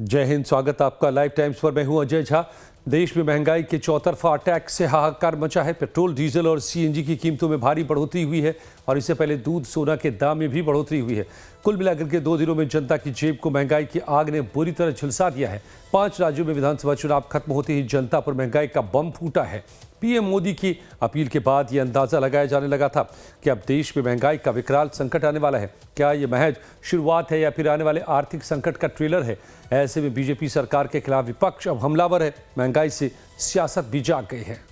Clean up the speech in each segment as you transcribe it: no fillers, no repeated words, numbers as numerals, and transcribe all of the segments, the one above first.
जय हिंद। स्वागत आपका लाइव टाइम्स पर। मैं हूं अजय झा। देश में महंगाई के चौतरफा अटैक से हाहाकार मचा है। पेट्रोल, डीजल और सीएनजी की कीमतों में भारी बढ़ोतरी हुई है और इससे पहले दूध, सोना के दाम में भी बढ़ोतरी हुई है। कुल मिलाकर के 2 दिनों में जनता की जेब को महंगाई की आग ने बुरी तरह झुलसा दिया है। 5 राज्यों में विधानसभा चुनाव खत्म होते ही जनता पर महंगाई का बम फूटा है। पीएम मोदी की अपील के बाद यह अंदाजा लगाया जाने लगा था कि अब देश में महंगाई का विकराल संकट आने वाला है। क्या यह महज शुरुआत है या फिर आने वाले आर्थिक संकट का ट्रेलर है? ऐसे में बीजेपी सरकार के खिलाफ विपक्ष अब हमलावर है। महंगाई से सियासत भी जाग गई है।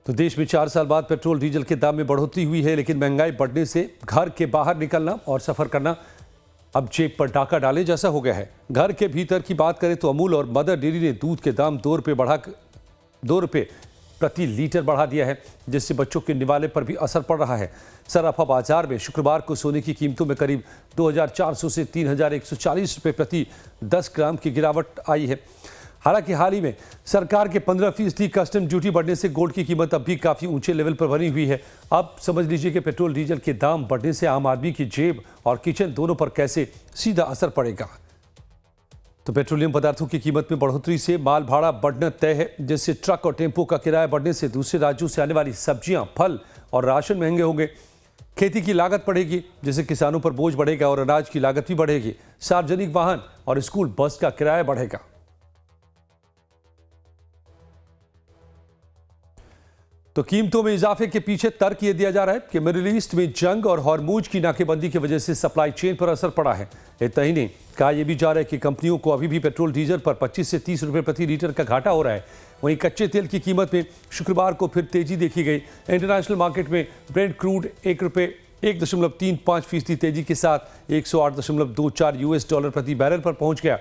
तो देश में 4 साल बाद पेट्रोल डीजल के दाम में बढ़ोतरी हुई है, लेकिन महंगाई बढ़ने से घर के बाहर निकलना और सफर करना अब जेब पर डाका डाले जैसा हो गया है। घर के भीतर की बात करें तो अमूल और मदर डेयरी ने दूध के दाम 2 रुपये प्रति लीटर बढ़ा दिया है, जिससे बच्चों के निवाले पर भी असर पड़ रहा है। सराफा बाजार में शुक्रवार को सोने की कीमतों में करीब 2400 से 3140 रुपये प्रति 10 ग्राम की गिरावट आई है। हालांकि हाल ही में सरकार के 15% कस्टम ड्यूटी बढ़ने से गोल्ड की कीमत अब भी काफी ऊंचे लेवल पर बनी हुई है। अब समझ लीजिए कि पेट्रोल डीजल के दाम बढ़ने से आम आदमी की जेब और किचन दोनों पर कैसे सीधा असर पड़ेगा। तो पेट्रोलियम पदार्थों की कीमत में बढ़ोतरी से माल भाड़ा बढ़ना तय है, जिससे ट्रक और टेम्पो का किराया बढ़ने से दूसरे राज्यों से आने वाली सब्जियां, फल और राशन महंगे होंगे। खेती की लागत बढ़ेगी, जिससे किसानों पर बोझ बढ़ेगा और अनाज की लागत भी बढ़ेगी। सार्वजनिक वाहन और स्कूल बस का किराया बढ़ेगा। तो कीमतों में इजाफे के पीछे तर्क ये दिया जा रहा है कि मिडिल ईस्ट में जंग और हॉर्मूज की नाकेबंदी की वजह से सप्लाई चेन पर असर पड़ा है। इतना ही नहीं, कहा यह भी जा रहा है कि कंपनियों को अभी भी पेट्रोल डीजल पर 25 से 30 रुपये प्रति लीटर का घाटा हो रहा है। वहीं कच्चे तेल की कीमत में शुक्रवार को फिर तेजी देखी गई। इंटरनेशनल मार्केट में ब्रेंट क्रूड 1.35% तेजी के साथ 108.24 US डॉलर प्रति बैरल पर पहुंच गया।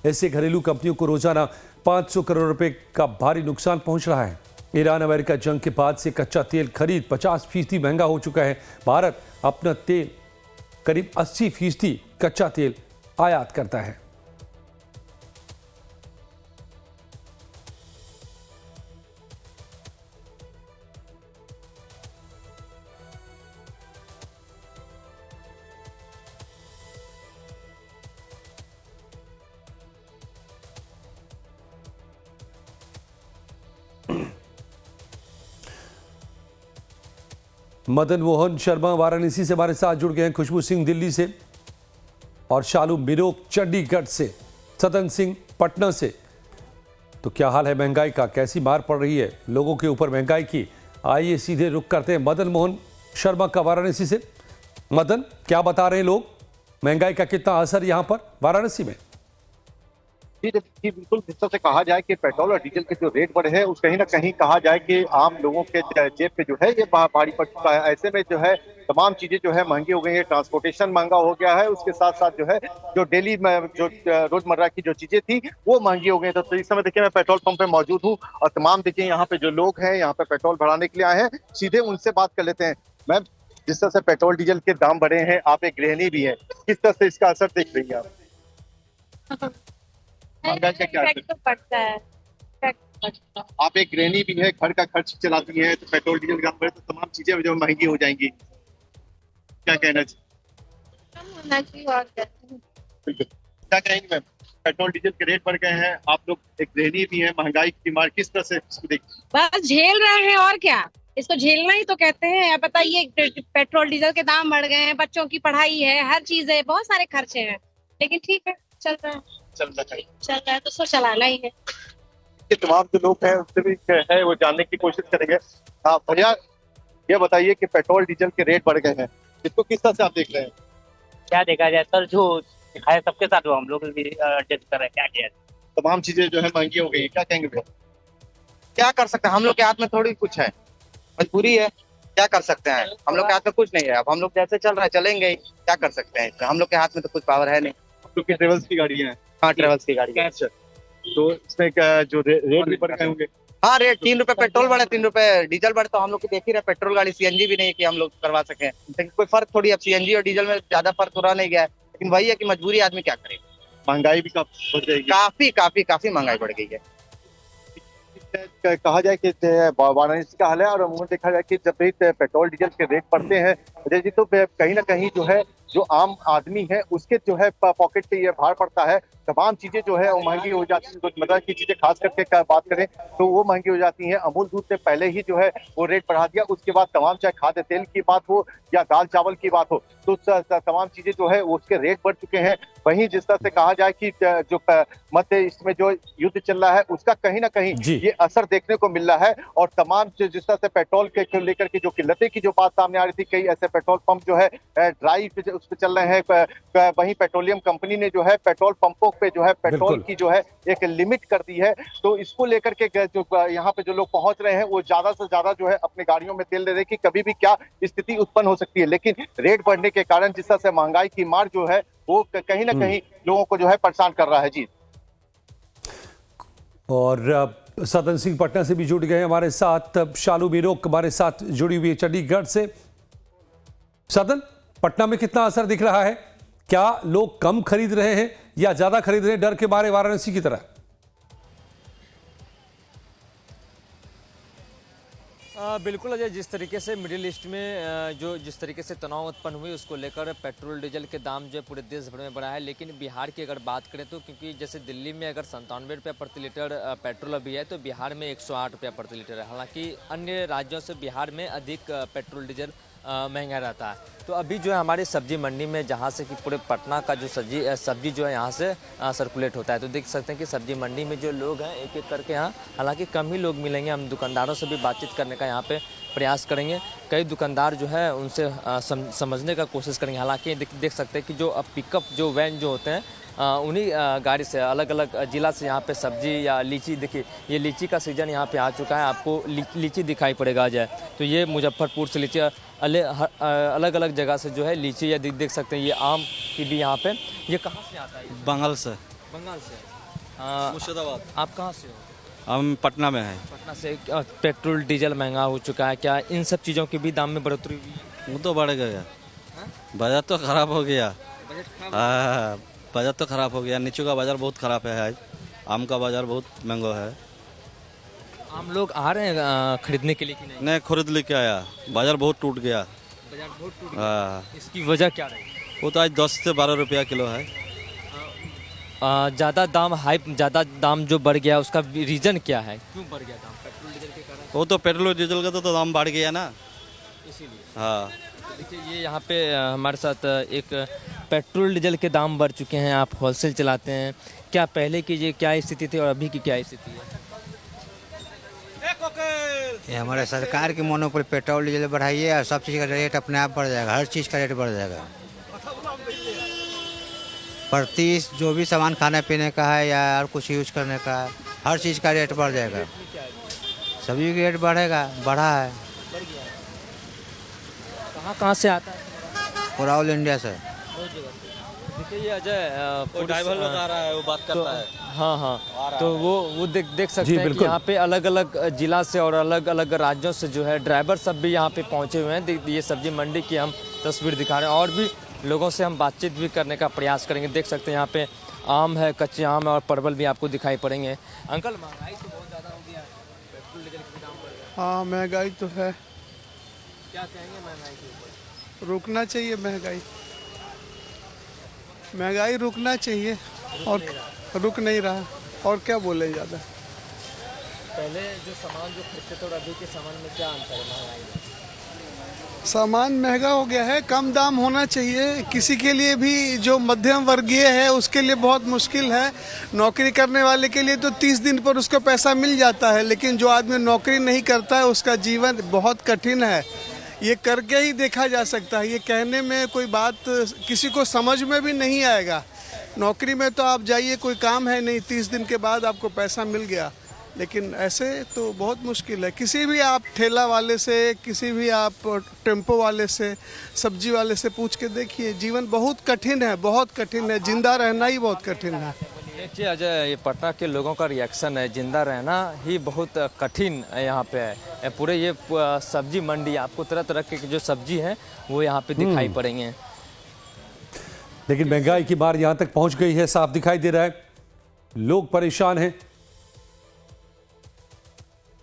इससे घरेलू कंपनियों को रोजाना 500 करोड़ रुपए का भारी नुकसान पहुंच रहा है। ईरान अमेरिका जंग के बाद से कच्चा तेल खरीद 50% महंगा हो चुका है। भारत अपना तेल करीब 80% कच्चा तेल आयात करता है। मदन मोहन शर्मा वाराणसी से हमारे साथ जुड़ गए हैं, खुशबू सिंह दिल्ली से और शालू मिरोक चंडीगढ़ से, सतन सिंह पटना से। तो क्या हाल है महंगाई का, कैसी मार पड़ रही है लोगों के ऊपर महंगाई की? आइए सीधे रुख करते हैं मदन मोहन शर्मा का वाराणसी से। मदन, क्या बता रहे हैं लोग, महंगाई का कितना असर यहाँ पर वाराणसी में? जी जी, बिल्कुल। जिस तरह से कहा जाए कि पेट्रोल और डीजल के जो रेट बढ़े हैं, उस कहीं ना कहीं कहा जाए कि आम लोगों के जेब पे जो है ये भारी पड़ चुका है। ऐसे में जो है तमाम चीजें जो है महंगी हो गई है। ट्रांसपोर्टेशन महंगा हो गया है, उसके साथ साथ जो है जो डेली में जो रोजमर्रा की जो चीजें थी वो महंगी हो गई। तो इस समय देखिए मैं पेट्रोल पंप पे मौजूद हूँ और तमाम देखिए यहाँ पे जो लोग हैं यहाँ पे पेट्रोल भराने के लिए आए हैं। सीधे उनसे बात कर लेते हैं। मैम, जिस तरह से पेट्रोल डीजल के दाम बढ़े हैं, आप एक गृहिणी भी है, किस तरह से इसका असर देख रही है आप? महंगाई का क्या इफेक्ट तो पड़ता है। आप एक गृहिणी भी है, घर का खर्च चलाती है, तो पेट्रोल डीजल का बढ़े तो तमाम चीजें जो महंगी हो जाएंगी, क्या कहना चाहिए? कम होना चाहिए और क्या। क्या कहेंगे मैम? पेट्रोल डीजल के रेट बढ़ गए हैं, आप लोग एक गृहिणी भी है, महंगाई की मार किस तरह से इसको देखती है? बस झेल रहे हैं और क्या, इसको झेलना ही तो कहते हैं। अब बताइए, पेट्रोल डीजल के दाम बढ़ गए हैं, बच्चों की पढ़ाई है, हर चीज है, बहुत सारे खर्चे हैं, लेकिन ठीक है, चल रहा है तो सब चलाना ही है। ये तमाम जो लोग हैं उससे भी है वो जानने की कोशिश करेंगे। हाँ भैया, ये बताइए कि पेट्रोल डीजल के रेट बढ़ गए हैं, इसको किस तरह से आप देख रहे हैं? क्या देखा जाए सर, जो दिखाए सबके साथ वो हम लोग भी एडजस्ट कर रहे हैं। क्या किया जाए, तमाम चीजें जो है महंगी हो गई है, क्या कहेंगे भैया? क्या कर सकते हैं, हम लोग के हाथ में थोड़ी कुछ है, मजबूरी है। क्या कर सकते हैं, हम लोग के हाथ में कुछ नहीं है। अब हम लोग जैसे चल रहा है चलेंगे ही, क्या कर सकते हैं इसमें, हम लोग के हाथ में तो कुछ पावर है नहीं। क्योंकि ट्रेवल्स की गाड़ियां हैं। हाँ, ट्रेवल्स की गाड़ी है। अच्छा, तो इसमें जो रेट भी बढ़ गए होंगे। हाँ, रेट 3 रुपए पेट्रोल बढ़े, 3 रुपए डीजल बढ़े, तो हम लोग देख ही रहे, पेट्रोल गाड़ी सीएनजी भी नहीं है कि हम लोग करवा सकें। लेकिन कोई फर्क थोड़ी, अब सीएनजी और डीजल में ज्यादा फर्क तो रह नहीं गया है, लेकिन वही है कि मजबूरी, आदमी क्या करे। महंगाई भी काफी बढ़ जाएगी। काफी काफी काफी महंगाई बढ़ गई है। कहा जाए कि वाराणसी का हाल है, और अमूमन देखा जाए कि जब भी पेट्रोल डीजल के रेट बढ़ते हैं अजय जी, तो कहीं ना कहीं जो है जो आम आदमी है उसके जो है पॉकेट पे ये भार पड़ता है। तमाम चीजें जो है वो महंगी हो जाती है। रोजमर्रा की चीजें खास करके बात करें तो वो महंगी हो जाती हैं। अमूल दूध ने पहले ही जो है वो रेट बढ़ा दिया, उसके बाद तमाम, चाहे खाद्य तेल की बात हो या दाल चावल की बात हो, तो तमाम चीजें जो है उसके रेट बढ़ चुके हैं। वहीं जिस तरह से कहा जाए कि जो मध्य इसमें जो युद्ध चल रहा है उसका कहीं ना कहीं ये असर देखने को मिल रहा है। और तमाम जिस तरह से पेट्रोल के लेकर के जो किल्लतें की जो बात सामने आ रही थी, कई ऐसे पेट्रोल पंप जो है ड्राई उस पर चल रहे हैं। वहीं पेट्रोलियम कंपनी ने जो है पेट्रोल पंपों पे जो है पेट्रोल की जो है एक लिमिट कर दी है। तो इसको लेकर के जो यहाँ पे जो लोग पहुंच रहे हैं वो ज्यादा से ज्यादा जो है अपने गाड़ियों में तेल ले रहे हैं कि कभी भी क्या स्थिति उत्पन्न हो सकती है। लेकिन रेट बढ़ने के कारण जिस तरह से महंगाई की मार जो है वो कहीं ना कहीं लोगों को जो है परेशान कर रहा है। जी, और सदन सिंह पटना से भी जुड़ गए हमारे साथ, शालू मीरोक हमारे साथ जुड़ी हुई है चंडीगढ़ से। सदन, पटना में कितना असर दिख रहा है? क्या लोग कम खरीद रहे हैं या ज्यादा खरीद रहे हैं डर के मारे वाराणसी की तरह? बिल्कुल अजय, जिस तरीके से मिडिल ईस्ट में जिस तरीके से तनाव उत्पन्न हुई उसको लेकर पेट्रोल डीजल के दाम जो पूरे देश भर में बढ़ा है। लेकिन बिहार की अगर बात करें तो, क्योंकि जैसे दिल्ली में अगर 97 रुपये प्रति लीटर पेट्रोल अभी है, तो बिहार में 108 रुपया प्रति लीटर है। हालांकि अन्य राज्यों से बिहार में अधिक पेट्रोल डीजल महंगा रहता है। तो अभी जो है हमारी सब्जी मंडी में, जहाँ से कि पूरे पटना का जो सब्जी जो है यहाँ से सर्कुलेट होता है, तो देख सकते हैं कि सब्जी मंडी में जो लोग हैं एक एक करके यहाँ, हालांकि कम ही लोग मिलेंगे, हम दुकानदारों से भी बातचीत करने का यहाँ पे प्रयास करेंगे। कई दुकानदार जो है उनसे समझने का कोशिश करेंगे। हालांकि देख सकते हैं कि जो पिकअप जो वैन जो होते हैं उन्हीं गाड़ी से अलग अलग जिला से यहाँ पे सब्जी या लीची, देखिए ये लीची का सीज़न यहाँ पे आ चुका है, आपको लीची दिखाई पड़ेगा आ जाए। तो ये मुजफ्फरपुर से लीची, अलग अलग जगह से जो है लीची, या देख सकते हैं ये आम की भी यहाँ पे। ये कहाँ से आता है? बंगाल से। बंगाल से। मुर्शिदाबाद। आप कहाँ से हो? हम पटना में हैं। पटना से। पेट्रोल डीजल महंगा हो चुका है, क्या इन सब चीज़ों के भी दाम में बढ़ोतरी हुई है? वो तो बढ़ गया, बाजार तो खराब हो गया। बाजार तो खराब हो गया, नीचू का बाजार बहुत खराब है आज। आम का बाजार बहुत महंगा है। आम लोग आ रहे हैं खरीदने के लिए कि नहीं? नहीं, खरीद लेके आया, बाजार बहुत टूट गया। बाजार बहुत टूट गया। हाँ, इसकी वजह क्या रही? वो तो आज 10 से 12 रुपया किलो है। ज़्यादा दाम जो बढ़ गया उसका रीज़न क्या है? क्यों बढ़ गया दाम? पेट्रोल डीजल के कारण? वो तो पेट्रोल डीजल का तो दाम बढ़ गया ना, इसीलिए। हाँ। देखिए ये यहाँ पे हमारे साथ एक पेट्रोल डीजल के दाम बढ़ चुके हैं, आप होलसेल चलाते हैं, क्या पहले की ये क्या स्थिति थी और अभी की क्या स्थिति है? ये हमारे सरकार की मोनोपोली, पेट्रोल डीजल बढ़ाइए और सब चीज़ का रेट अपने आप बढ़ जाएगा, हर चीज़ का रेट बढ़ जाएगा। प्रति जो भी सामान खाने पीने का है या और कुछ यूज करने का है, हर चीज़ का रेट बढ़ जाएगा। सभी का रेट बढ़ेगा, बढ़ा है। कहाँ से आता है? पूरा ऑल इंडिया से। देखिए ये अजय ड्राइवर लोग आ रहा है, वो बात करता है। हाँ, तो वो देख सकते हैं कि यहाँ पे अलग अलग जिला से और अलग अलग राज्यों से जो है ड्राइवर सब भी यहाँ पे पहुँचे हुए हैं। ये सब्जी मंडी की हम तस्वीर दिखा रहे हैं, और भी लोगों से हम बातचीत भी करने का प्रयास करेंगे। देख सकते हैं यहाँ पे आम है, कच्चे आम है और परवल भी आपको दिखाई पड़ेंगे। अंकल, महंगाई तो बहुत ज़्यादा हो गया है, पेट्रोल डीजल के दाम बढ़ गए। हाँ, महंगाई तो है। क्या कहेंगे महंगाई के ऊपर? रुकना चाहिए महंगाई रुकना चाहिए, और रुक नहीं रहा, और क्या बोले ज़्यादा। पहले जो सामान जो खरीदते थे और अभी के सामान में क्या अंतर है महंगाई में? सामान महंगा हो गया है, कम दाम होना चाहिए। किसी के लिए भी जो मध्यम वर्गीय है उसके लिए बहुत मुश्किल है। नौकरी करने वाले के लिए तो 30 दिन पर उसको पैसा मिल जाता है, लेकिन जो आदमी नौकरी नहीं करता है उसका जीवन बहुत कठिन है। ये करके ही देखा जा सकता है, ये कहने में कोई बात किसी को समझ में भी नहीं आएगा। नौकरी में तो आप जाइए, कोई काम है नहीं, 30 दिन के बाद आपको पैसा मिल गया, लेकिन ऐसे तो बहुत मुश्किल है। किसी भी आप ठेला वाले से, किसी भी आप टेम्पो वाले से, सब्जी वाले से पूछ के देखिए, जीवन बहुत कठिन है, बहुत कठिन है, जिंदा रहना ही बहुत कठिन है। देखिए अजय, ये पटना के लोगों का रिएक्शन है, जिंदा रहना ही बहुत कठिन यहाँ पे है। पूरे ये सब्जी मंडी, आपको तरह तरह के जो सब्जी हैं वो यहाँ पे दिखाई पड़ेंगे। लेकिन महंगाई की मार यहां तक पहुंच गई है, साफ दिखाई दे रहा है, लोग परेशान हैं।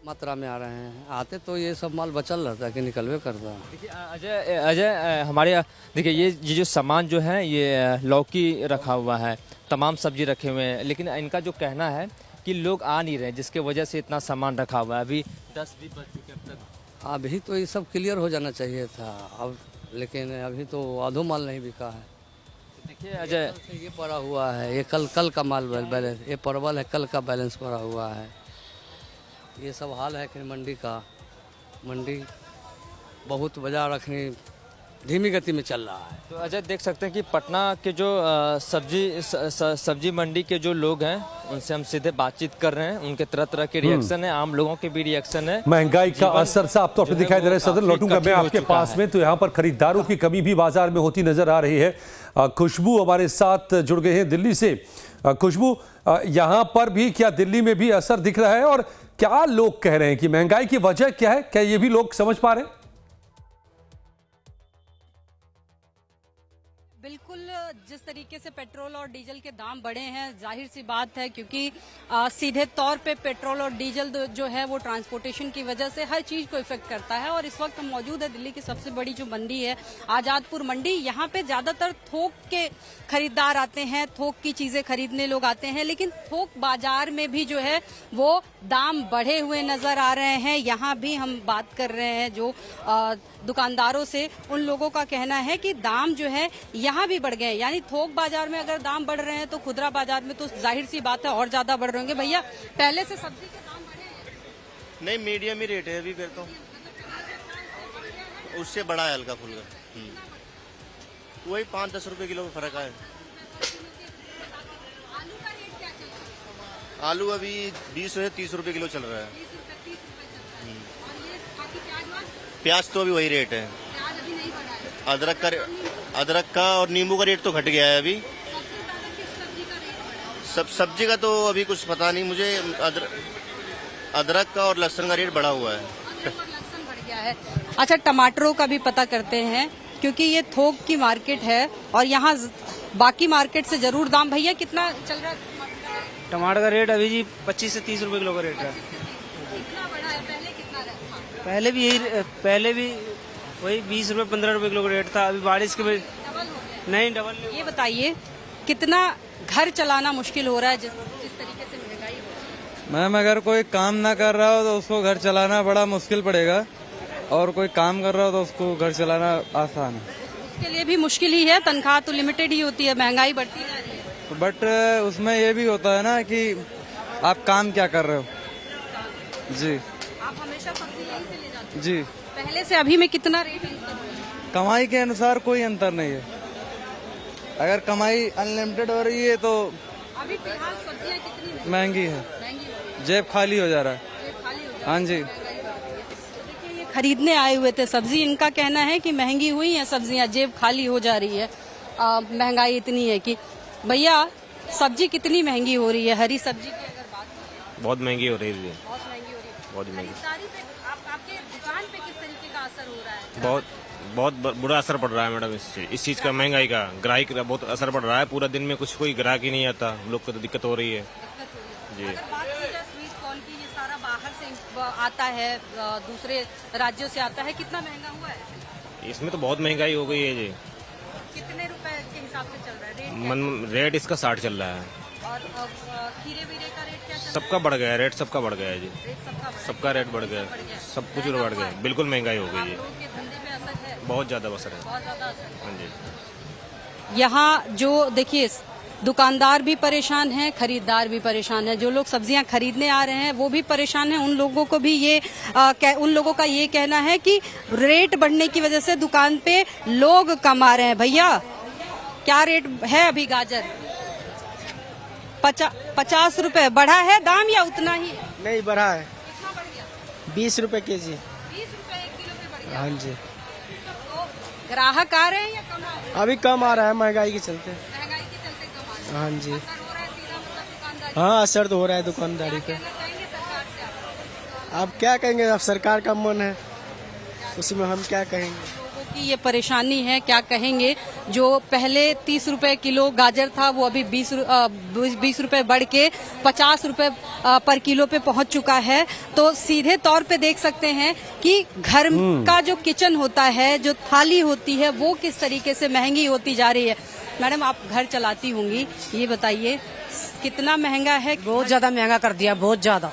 मात्रा में आ रहे हैं, आते तो ये सब माल बचल रहता है कि निकलवे करता है। देखिए अजय हमारे देखिए ये जो सामान जो है ये लौकी रखा हुआ है, तमाम सब्जी रखे हुए हैं, लेकिन इनका जो कहना है कि लोग आ नहीं रहे, जिसके वजह से इतना सामान रखा हुआ है। अभी 10 भी बज चुके अब तक। अभी तो ये सब क्लियर हो जाना चाहिए था अब, लेकिन अभी तो आधो माल नहीं बिका है। देखिए अजय, ये पड़ा हुआ है, ये कल का माल बैलेंस, ये परवल है कल का बैलेंस पड़ा हुआ है। ये सब हाल है कि मंडी का, मंडी बहुत बाजार रखनी धीमी गति में चल रहा है। तो अजय देख सकते हैं कि पटना के जो सब्जी मंडी के जो लोग हैं उनसे हम सीधे बातचीत कर रहे हैं, उनके तरह तरह के रिएक्शन है, आम लोगों के भी रिएक्शन है। महंगाई का असर साफ तौर पर दिखाई दे रहा है। सदर लौटूंगा मैं आपके पास में, तो यहाँ पर खरीदारों की कमी भी बाजार में होती नजर आ रही है। खुशबू हमारे साथ जुड़ गए हैं दिल्ली से। खुशबू, यहाँ पर भी क्या दिल्ली में भी असर दिख रहा है, और क्या लोग कह रहे हैं कि महंगाई की वजह क्या है, क्या ये भी लोग समझ पा रहे हैं? बिल्कुल, जिस तरीके से पेट्रोल और डीजल के दाम बढ़े हैं, जाहिर सी बात है, क्योंकि सीधे तौर पे पेट्रोल और डीजल जो है वो ट्रांसपोर्टेशन की वजह से हर चीज को इफेक्ट करता है। और इस वक्त हम मौजूद है दिल्ली की सबसे बड़ी जो मंडी है, आजादपुर मंडी। यहाँ पे ज्यादातर थोक के खरीदार आते हैं, थोक की चीजें खरीदने लोग आते हैं, लेकिन थोक बाजार में भी जो है वो दाम बढ़े हुए नजर आ रहे हैं। यहाँ भी हम बात कर रहे हैं जो दुकानदारों से, उन लोगों का कहना है कि दाम जो है यहाँ भी बढ़ गए। यानी थोक बाजार में अगर दाम बढ़ रहे हैं तो खुदरा बाजार में तो जाहिर सी बात है और ज्यादा बढ़ रहे होंगे। भैया, पहले से सब्जी के दाम बढ़े हैं? नहीं, मीडियम ही रेट है अभी फिर तो, उससे बड़ा है हल्का फुल्का। वही 5-10 रुपए किलो का फर्क है। आलू अभी 20 से 30 रुपए किलो चल रहा है। प्याज तो अभी वही रेट है। अदरक का और नींबू का रेट तो घट गया है अभी। सब सब्जी का तो अभी कुछ पता नहीं मुझे। अदरक का और लहसुन का रेट बढ़ा हुआ है। लहसुन बढ़ गया है। अच्छा, टमाटरों का भी पता करते हैं, क्योंकि ये थोक की मार्केट है और यहाँ बाकी मार्केट से जरूर दाम। भैया, कितना चल रहा है टमाटर का रेट? अभी जी 25 से 30 रुपए किलो का रेट है। कितना बढ़ा है? पहले कितना था? पहले भी वही 20 रुपए 15 रुपए किलो का रेट था। अभी बारिश के वजह नहीं, डबल। ये बताइए, कितना घर चलाना मुश्किल हो रहा है जिस तरीके से महंगाई हो रही है? मैम, अगर कोई काम ना कर रहा हो तो उसको घर चलाना बड़ा मुश्किल पड़ेगा, और कोई काम कर रहा हो तो उसको घर चलाना आसान है। उसके लिए भी मुश्किल ही है, तनख्वाह तो लिमिटेड ही होती है, महंगाई बढ़ती जा रही है। बट उसमें ये भी होता है ना कि आप काम क्या कर रहे हो। जी, आप हमेशा सब्जी यहीं से ले जाते हैं? जी। पहले से अभी में कितना रेट है? कमाई के अनुसार कोई अंतर नहीं है। अगर कमाई अनलिमिटेड हो रही है तो अभी फिलहाल सब्जियां कितनी महंगी है, जेब खाली हो जा रहा है। हाँ जी। देखिए, ये खरीदने आए हुए थे सब्जी, इनका कहना है कि महंगी हुई है सब्जियां, जेब खाली हो जा रही है। महंगाई इतनी है कि भैया, सब्जी कितनी महंगी हो रही है? हरी सब्जी की अगर बात करें, बहुत महंगी हो रही है। बहुत महंगी हो रही है। बहुत महंगी। खरीदारी पे आपके दुकान पे किस तरीके का असर हो रहा है? बहुत बुरा असर पड़ रहा है मैडम इस चीज का, महंगाई का। ग्राहक का बहुत असर पड़ रहा है। पूरा दिन में कोई ग्राहक ही नहीं आता, हम लोग को तो दिक्कत हो रही है जी। अगर बात की जाए स्वीट कॉर्न की, ये सारा बाहर से आता है, दूसरे राज्यों से आता है, कितना महंगा हुआ है? इसमें तो बहुत महंगाई हो गई है जी। कितने रुपए के हिसाब से चल रहा है रेट? रेट इसका 60 चल रहा है। और खीरे वीरे का रेट क्या चल रहा है? सबका बढ़ गया है रेट, सबका बढ़ गया है जी। सबका रेट बढ़ गया, सब कुछ बढ़ गया, बिल्कुल महंगाई हो गई है। धंधे पे असर है? बहुत ज्यादा असर है। बहुत ज्यादा असर है। हाँ जी। यहाँ जो देखिए, दुकानदार भी परेशान हैं, खरीदार भी परेशान है। जो लोग सब्जियां खरीदने आ रहे हैं वो भी परेशान हैं। उन लोगों को भी उन लोगों का ये कहना है कि रेट बढ़ने की वजह से दुकान पे लोग कम आ रहे हैं। भैया, क्या रेट है अभी? गाजर 50 रुपए बढ़ा है दाम या उतना ही? नहीं, बढ़ा है। कितना बढ़ गया? 20 रुपए केजी। 20 रुपए 1 किलो पे बढ़ गया। हाँ जी। तो ग्राहक आ रहे हैं या कम आ रहे हैं? अभी कम आ रहा है महंगाई के चलते। महंगाई के चलते कम आ रहे हैं। हाँ जी। असर हो रहा है सीधा, मतलब हाँ असर तो हो रहा है दुकानदारी पे। अब क्या कहेंगे, अब सरकार का मन है उसमें हम क्या कहेंगे। कि ये परेशानी है, क्या कहेंगे। जो पहले 30 रुपए किलो गाजर था वो अभी 20 रुपए बढ़ के 50 रुपए पर किलो पे पहुंच चुका है। तो सीधे तौर पे देख सकते हैं कि घर का जो किचन होता है, जो थाली होती है, वो किस तरीके से महंगी होती जा रही है। मैडम आप घर चलाती होंगी, ये बताइए कितना महंगा है। बहुत ज्यादा महंगा कर दिया, बहुत ज्यादा,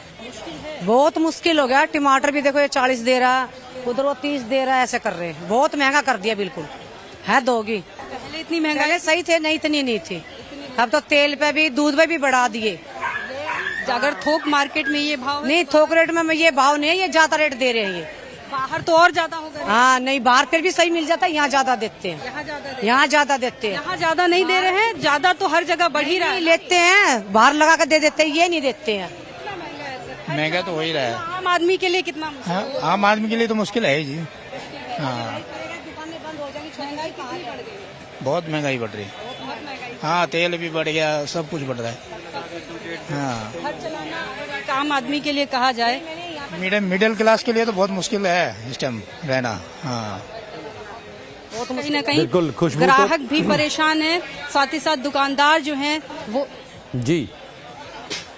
बहुत मुश्किल हो गया। टमाटर भी देखो ये 40 दे रहा, उधर वो 30 दे रहा है, ऐसे कर रहे हैं। बहुत महंगा कर दिया, बिल्कुल है दोगी। पहले इतनी महंगाई सही थे, नहीं इतनी नहीं थी। अब तो तेल पे भी दूध पे भी बढ़ा दिए। अगर थोक मार्केट में ये भाव नहीं, थोक रेट में ये भाव नहीं है, ये ज्यादा रेट दे रहे हैं। ये बाहर तो और ज्यादा होगा। हाँ नहीं, बाहर फिर भी सही मिल जाता है, यहाँ ज्यादा देते हैं। यहाँ ज्यादा देते हैं, यहाँ ज्यादा नहीं दे रहे हैं। ज्यादा तो हर जगह बढ़ ही रहा है। लेते हैं, बाहर लगा कर दे देते हैं, ये नहीं देते हैं। महंगा तो हो ही रहा है। आम आदमी के लिए कितना मुश्किल? हाँ, आम आदमी के लिए तो मुश्किल है जी। हाँ बहुत महंगाई बढ़ रही है। हाँ तेल भी बढ़ गया, सब कुछ बढ़ रहा है। हाँ आम आदमी के लिए कहा जाए, मिडिल क्लास के लिए तो बहुत मुश्किल है इस टाइम रहना। हाँ कहीं ना कहीं ग्राहक भी परेशान है, साथ ही साथ दुकानदार जो हैं वो। जी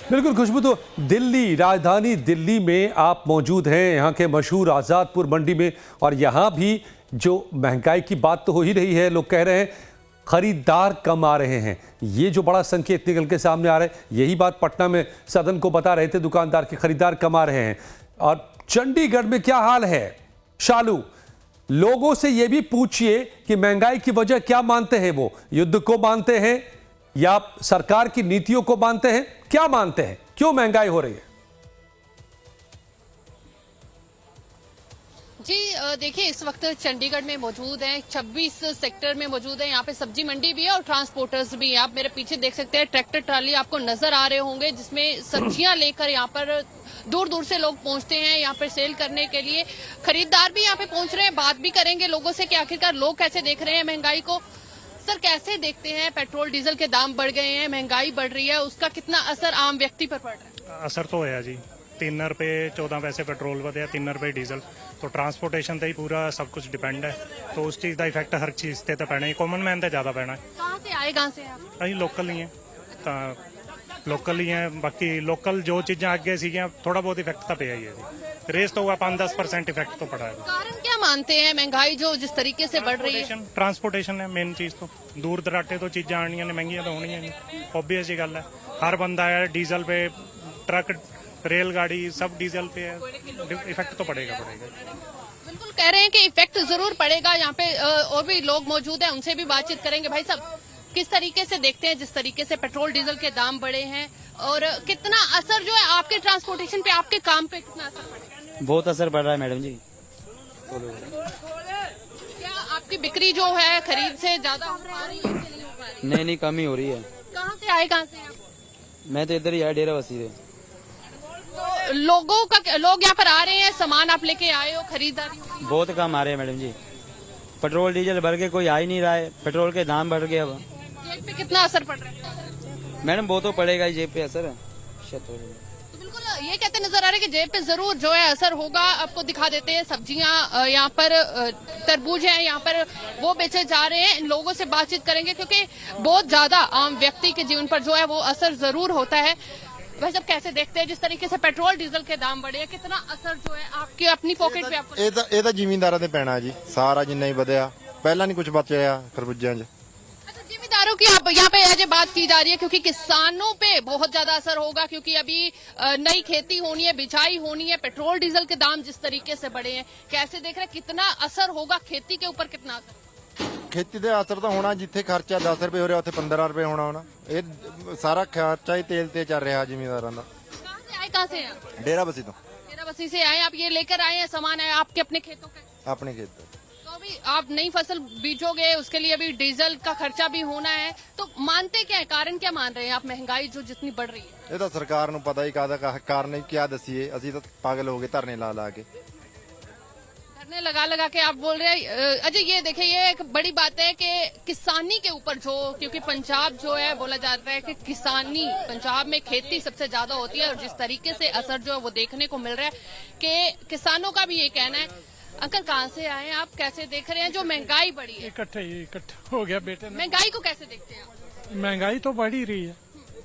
बिल्कुल खुशबू, तो दिल्ली, राजधानी दिल्ली में आप मौजूद हैं, यहाँ के मशहूर आज़ादपुर मंडी में, और यहाँ भी जो महंगाई की बात तो हो ही रही है। लोग कह रहे हैं खरीदार कम आ रहे हैं, ये जो बड़ा संकेत निकल के सामने आ रहा है। यही बात पटना में सदन को बता रहे थे दुकानदार के खरीदार कम आ रहे हैं। और चंडीगढ़ में क्या हाल है शालू, लोगों से ये भी पूछिए कि महंगाई की वजह क्या मानते हैं। वो युद्ध को मानते हैं या सरकार की नीतियों को मानते हैं, क्या मानते हैं, क्यों महंगाई हो रही है? जी देखिए, इस वक्त चंडीगढ़ में मौजूद हैं, 26 सेक्टर में मौजूद है। यहाँ पे सब्जी मंडी भी है और ट्रांसपोर्टर्स भी हैं। आप मेरे पीछे देख सकते हैं ट्रैक्टर ट्राली आपको नजर आ रहे होंगे, जिसमें सब्जियां लेकर यहाँ पर दूर दूर से लोग पहुंचते हैं यहाँ पर सेल करने के लिए। खरीदार भी यहाँ पे पहुंच रहे हैं। बात भी करेंगे लोगों से कि आखिरकार लोग कैसे देख रहे हैं महंगाई को। सर कैसे देखते हैं, पेट्रोल डीजल के दाम बढ़ गए हैं, महंगाई बढ़ रही है, उसका कितना असर आम व्यक्ति पर पड़ रहा है? असर तो होया जी, 3 रुपए 14 पैसे पेट्रोल ਵਧਿਆ, 3 रुपए डीजल। तो ट्रांसपोर्टेशन ਤੇ ਹੀ पूरा सब कुछ डिपेंड है। तो उस चीज का इफेक्ट हर चीज ਤੇ ਤਾਂ ਪੈਣਾ ਹੀ, ਕਾਮਨ ਮੈਨ ਤੇ ਜ਼ਿਆਦਾ ਪੈਣਾ ਹੈ। कहाँ से आए, कहाँ से आप? ਅਸੀਂ ਲੋਕਲ ਹੀ ਹੈ, ਤਾਂ ਲੋਕਲ ਹੀ ਹੈ। ਬਾਕੀ ਲੋਕਲ ਜੋ ਚੀਜ਼ਾਂ ਅੱਗੇ ਸੀਗੀਆਂ ਥੋੜਾ ਬਹੁਤ ਇਫੈਕਟ ਤਾਂ ਪਿਆ ਹੀ ਹੈ ਜੀ। रेस तो हुआ 5-10% इफेक्ट तो पड़ा है। कारण क्या मानते हैं महंगाई जो जिस तरीके से बढ़ रही है? ट्रांसपोर्टेशन है मेन चीज। तो दूर दराटे तो चीजें आनियां ने, महंगियां तो होनियां नहीं, ऑब्वियस ही गल है। हर बंदा है डीजल पे, ट्रक, रेलगाड़ी सब डीजल पे है, इफेक्ट तो पड़ेगा। बिल्कुल कह रहे हैं कि इफेक्ट जरूर पड़ेगा। यहाँ पे और भी लोग मौजूद हैं, उनसे भी बातचीत करेंगे। भाई साहब किस तरीके से देखते हैं जिस तरीके से पेट्रोल डीजल के दाम बढ़े हैं, और कितना असर जो है आपके ट्रांसपोर्टेशन पे, आपके काम पे कितना असर पड़ेगा? बहुत असर पड़ रहा है मैडम जी। क्या आपकी बिक्री जो है खरीद से ज्यादा हो पा रही है? नहीं नहीं, कम ही हो रही है। कहाँ से आए, कहाँ से आप? मैं तो इधर ही आया, डेरा बसी से। तो लोग यहाँ पर आ रहे हैं, सामान आप लेके आए हो, खरीदारी हो रही है? बहुत कम आ रहे हैं मैडम जी। पेट्रोल डीजल भर के कोई आ ही नहीं रहा है, पेट्रोल के दाम बढ़ गए। अब जेब पे कितना असर पड़ रहा है? मैडम वो तो पड़ेगा ही, जेब पे असर है। तो बिल्कुल ये कहते नजर आ रहे हैं कि जेब पे जरूर जो है असर होगा। आपको दिखा देते हैं सब्जियां यहाँ पर, तरबूज है यहाँ पर, वो बेचे जा रहे हैं। इन लोगों से बातचीत करेंगे क्योंकि बहुत ज्यादा आम व्यक्ति के जीवन पर जो है वो असर जरूर होता है। वह सब कैसे देखते हैं जिस तरीके से पेट्रोल डीजल के दाम बढ़े हैं, कितना असर जो है आपकी अपनी पॉकेट पे आपको? ਇਹ ਤਾਂ ਜ਼ਿਮੀਂਦਾਰਾਂ ਤੇ ਪੈਣਾ ਜੀ, ਸਾਰਾ जिन्ना ही ਵਧਿਆ, ਪਹਿਲਾਂ नहीं कुछ बचा खरबूजियां 'ਚ। जिम्मेदारों की आप यहाँ पे आज बात की जा रही है क्योंकि किसानों पे बहुत ज्यादा असर होगा, क्योंकि अभी नई खेती होनी है, बिछाई होनी है। पेट्रोल डीजल के दाम जिस तरीके से बढ़े हैं, कैसे देख रहे हैं कितना असर होगा खेती के ऊपर? कितना असर? खेती ਦੇ ਅਸਰ ਤਾਂ ਹੋਣਾ, ਜਿੱਥੇ ਖਰਚਾ 10 ਰੁਪਏ ਹੋ ਰਿਹਾ ਉੱਥੇ 15 ਰੁਪਏ ਹੋਣਾ। ਇਹ ਸਾਰਾ ਖਰਚਾ ਹੀ ਤੇਲ ਤੇ ਚੱਲ ਰਿਹਾ ਜ਼ਿਮੀਂਦਾਰਾਂ ਦਾ। कहाँ से आए, कहाँ से हैं आप? डेरा बसी तो। डेरा बसी से आए आप, ये लेकर आए हैं सामान है आपके अपने खेतों का? अपने खेत पे। तो अभी आप नई फसल बीजोगे, उसके लिए अभी डीजल का खर्चा भी होना है, तो मानते क्या है, कारण क्या मान रहे हैं आप महंगाई जो जितनी बढ़ रही है? ਇਹ ਤਾਂ ਸਰਕਾਰ ਨੂੰ ਪਤਾ ਹੀ ਕਾਹਦਾ ਕਾਰਨ ਹੈ, ਕਿਆ ਦਸੀਏ, ਅਸੀਂ ਤਾਂ ਪਾਗਲ ਹੋ ਗਏ ਧਰਨੇ ਲਾ ਲਾ ਕੇ। धरने लगा के आप बोल रहे हैं। अजय, ये देखिए, ये एक बड़ी बात है कि किसानी के ऊपर जो, क्योंकि पंजाब जो है बोला जाता है कि किसानी, पंजाब में खेती सबसे ज्यादा होती है और जिस तरीके से असर जो है वो देखने को मिल रहा है कि किसानों का भी ये कहना है। अंकल, कहाँ से आए हैं आप, कैसे देख रहे हैं जो महंगाई बढ़ी है? इकट्ठा हो गया बेटे ने। महंगाई को कैसे देखते हैं आप? महंगाई तो बढ़ ही रही है,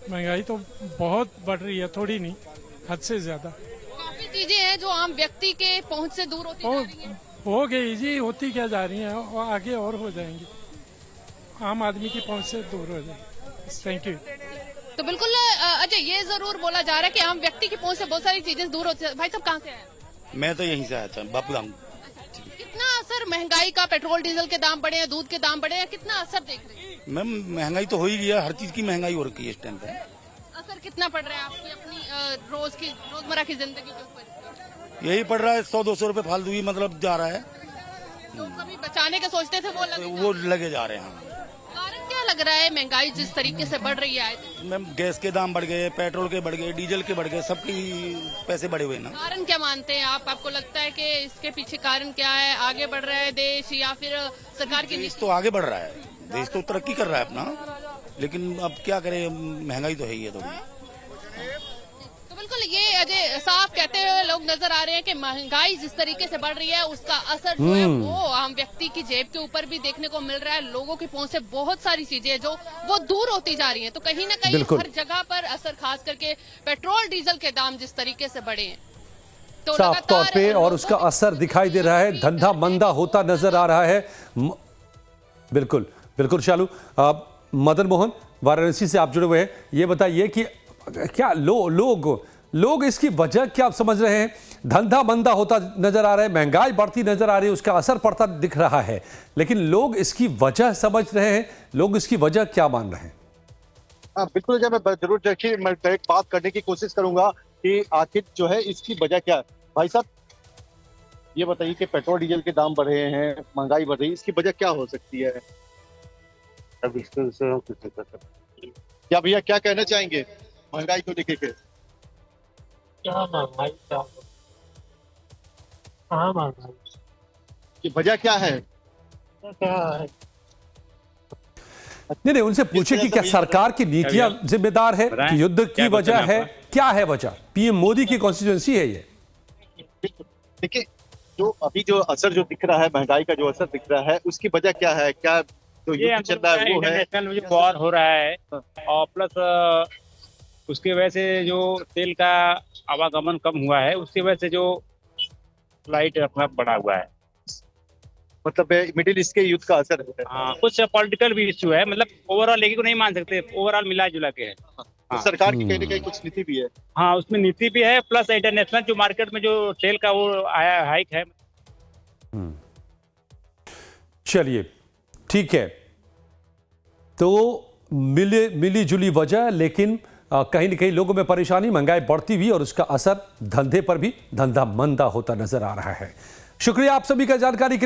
महंगाई तो बहुत बढ़ रही है, थोड़ी नहीं, हद से ज्यादा। काफी चीजें हैं जो आम व्यक्ति के पहुंच से दूर होती जा रही हैं। हो गई जी, होती क्या जा रही है और आगे और हो जाएंगी, आम आदमी की पहुंच से दूर हो जाएगी। Thank you. तो बिल्कुल अजय, ये जरूर बोला जा रहा है कि आम व्यक्ति की पहुंच से बहुत सारी चीजें दूर होती है। भाई साहब, कहाँ से आए? मैं तो यहीं से आया था, बापूधाम। कितना असर महंगाई का, पेट्रोल डीजल के दाम बढ़े हैं, दूध के दाम बढ़े हैं, कितना असर देख रहे हैं? मैम, महंगाई तो हो ही गया, हर चीज की महंगाई हो रखी है इस टाइम पे। असर कितना पड़ रहा है आपकी अपनी रोजमर्रा की जिंदगी के ऊपर? यही पड़ रहा है, 100-200 रुपए फालतू ही मतलब जा रहा है। जो कभी बचाने के सोचते थे वो लगे जा रहे हैं। कारण क्या लग रहा है महंगाई जिस तरीके से बढ़ रही है? मैम, गैस के दाम बढ़ गए, पेट्रोल के बढ़ गए, डीजल के बढ़ गए, सबके पैसे बढ़े हुए ना। कारण क्या मानते हैं आप? आपको लगता है कि इसके पीछे कारण क्या है? आगे बढ़ रहा है देश या फिर सरकार की? देश तो आगे बढ़ रहा है, देश तो तरक्की कर रहा है अपना, लेकिन अब क्या करे, महंगाई तो है ही है थोड़ी। तो बिल्कुल, ये अजय साफ कहते हुए लोग नजर आ रहे हैं कि महंगाई जिस तरीके से बढ़ रही है उसका असर जो है वो आम व्यक्ति की जेब के ऊपर भी देखने को मिल रहा है। लोगों की पहुंच से बहुत सारी चीजें जो वो दूर होती जा रही हैं। तो कहीं ना कहीं हर जगह पर असर, खास करके पेट्रोल डीजल के दाम जिस तरीके से बढ़े हैं, तो साफ तौर पे और उसका असर दिखाई दे रहा है, धंधा मंदा होता नजर आ रहा है। बिल्कुल बिल्कुल शालू। मदन मोहन, वाराणसी से आप जुड़े हुए हैं, ये बताइए कि क्या लोग इसकी वजह क्या आप समझ रहे हैं? धंधा मंदा होता नजर आ रहा है, महंगाई बढ़ती नजर आ रही है, उसका असर पड़ता दिख रहा है, लेकिन लोग इसकी वजह समझ रहे हैं, लोग इसकी वजह क्या मान रहे हैं? बिल्कुल, जब मैं जरूर देखिए, मैं एक बात करने की कोशिश करूंगा कि आखिर जो है इसकी वजह क्या है। भाई साहब, ये बताइए कि पेट्रोल डीजल के दाम बढ़ रहे हैं, महंगाई बढ़ रही है, इसकी वजह क्या हो सकती है? अब इसको क्या भैया क्या कहना चाहेंगे महंगाई को लेके? क्या महंगाई, की वजह क्या है? नहीं, उनसे पूछे कि क्या सरकार की नीतियां जिम्मेदार है, कि युद्ध की वजह है, क्या है वजह? पीएम मोदी की कॉन्स्टिट्यूएंसी है ये। देखिए, जो अभी जो असर जो दिख रहा है, महंगाई का जो असर दिख रहा है, उसकी वजह क्या है? क्या तो युद्ध चल रहा है, वो है इंटरनेशनल वॉर हो रहा है, और प्लस उसकी वजह से जो तेल का आवागमन कम हुआ है, उसकी वजह से जो फ्लाइट अपना बढ़ा हुआ है। मतलब मिडिल ईस्ट के युद्ध का असर है। हाँ, कुछ पॉलिटिकल भी इश्यू है, मतलब ओवरऑल एक ही को नहीं मान सकते, ओवरऑल मिला जुला के है। तो सरकार की कहीं ना कहीं कुछ नीति भी है। हाँ, उसमें नीति भी है, प्लस इंटरनेशनल जो मार्केट में जो तेल का वो आया हाइक है। चलिए, ठीक है, तो मिली जुली वजह, लेकिन कहीं न कहीं लोगों में परेशानी, महंगाई बढ़ती हुई और उसका असर धंधे पर भी, धंधा मंदा होता नजर आ रहा है। शुक्रिया आप सभी का जानकारी के लिए।